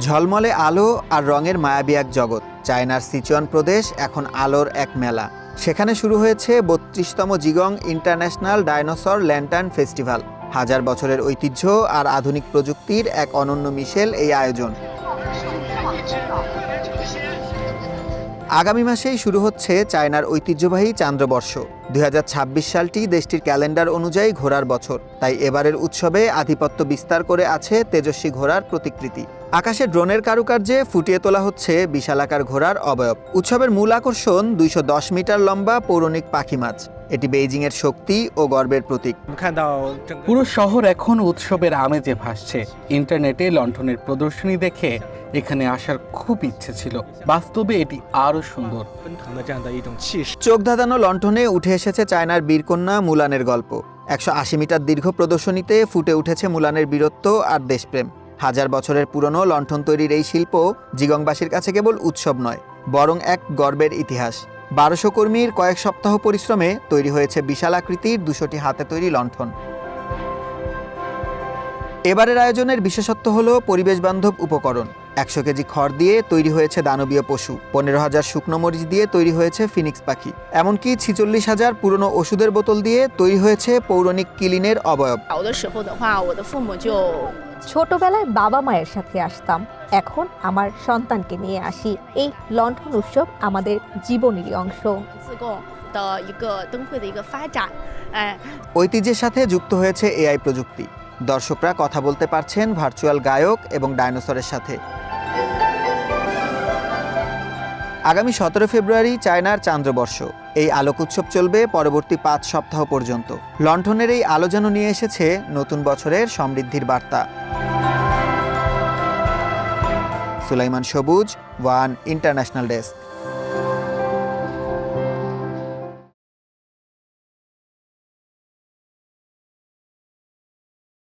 ঝলমলে আলো আর রঙের মায়াবী এক জগৎ। চায়নার সিচুয়ান প্রদেশ এখন আলোর এক মেলা। সেখানে শুরু হয়েছে ৩২তম Zigong international dinosaur lantern festival. হাজার বছরের ঐতিহ্য আর আধুনিক প্রযুক্তির এক অনন্য মিশেল এই আয়োজন। আগামী মাসেই শুরু হচ্ছে চায়নার ঐতিহ্যবাহী চান্দ্রবর্ষ। ২০২৬ সালটি দেশটির ক্যালেন্ডার অনুযায়ী ঘোড়ার বছর, তাই এবারের উৎসবে আধিপত্য বিস্তার করে আছে তেজস্বী ঘোড়ার প্রতিকৃতি। আকাশে ড্রোনের কারুকার্যে ফুটিয়ে তোলা হচ্ছে বিশালাকার ঘোড়ার অবয়ব। উৎসবের মূল আকর্ষণ ২১০ মিটার লম্বা পৌরাণিক পাখি মাছ। এটি বেইজিংয়ের শক্তি ও গর্বের প্রতীক। পুরো শহর এখন উৎসবের আমেজে ভাসছে। ইন্টারনেটে লণ্ঠনের প্রদর্শনী দেখে এখানে আসার খুব ইচ্ছে ছিল। বাস্তবে এটি আরো সুন্দর। চোখ ধাঁধানো লণ্ঠনে উঠে এসেছে চায়নার বীরকন্যা মুলানের গল্প। ১৮০ মিটার দীর্ঘ প্রদর্শনীতে ফুটে উঠেছে মুলানের বীরত্ব আর দেশপ্রেম। হাজার বছরের পুরনো লণ্ঠন তৈরির এই শিল্প জিগংবাসীর কাছে কেবল উৎসব নয়, বরং এক গর্বের ইতিহাস। ১২০০ কর্মীর কয়েক সপ্তাহ পরিশ্রমে তৈরি হয়েছে বিশাল আকৃতির ২০০টি হাতে তৈরি লণ্ঠন। এবারের আয়োজনের বিশেষত্ব হলো পরিবেশ বান্ধব উপকরণ। ১০০ কেজি খড় দিয়ে তৈরি হয়েছে দানবীয় পশু, ১৫,০০০ শুকনো মরিচ দিয়ে তৈরি হয়েছে ফিনিক্স পাখি, এমনকি ৪৬,০০০ পুরনো ওষুধের বোতল দিয়ে তৈরি হয়েছে পৌরাণিক কিলিনের অবয়ব। ছোটবেলায় বাবা মায়ের সাথে আসতাম, এখন আমার সন্তানকে নিয়ে আসি। এই লণ্ঠন উৎসব আমাদের জীবনেরই অংশ। ঐতিহ্যের সাথে যুক্ত হয়েছে এআই প্রযুক্তি। দর্শকরা কথা বলতে পারছেন ভার্চুয়াল গায়ক এবং ডাইনোসরের সাথে। আগামী ১৭ ফেব্রুয়ারি চায়নার চান্দ্রবর্ষ। এই আলোক উৎসব চলবে পরবর্তী ৫ সপ্তাহ পর্যন্ত। লণ্ঠনের এই আলো যেন নিয়ে এসেছে নতুন বছরের সমৃদ্ধির বার্তা। সুলাইমান সবুজ, ওয়ান ইন্টারন্যাশনাল ডেস্ক।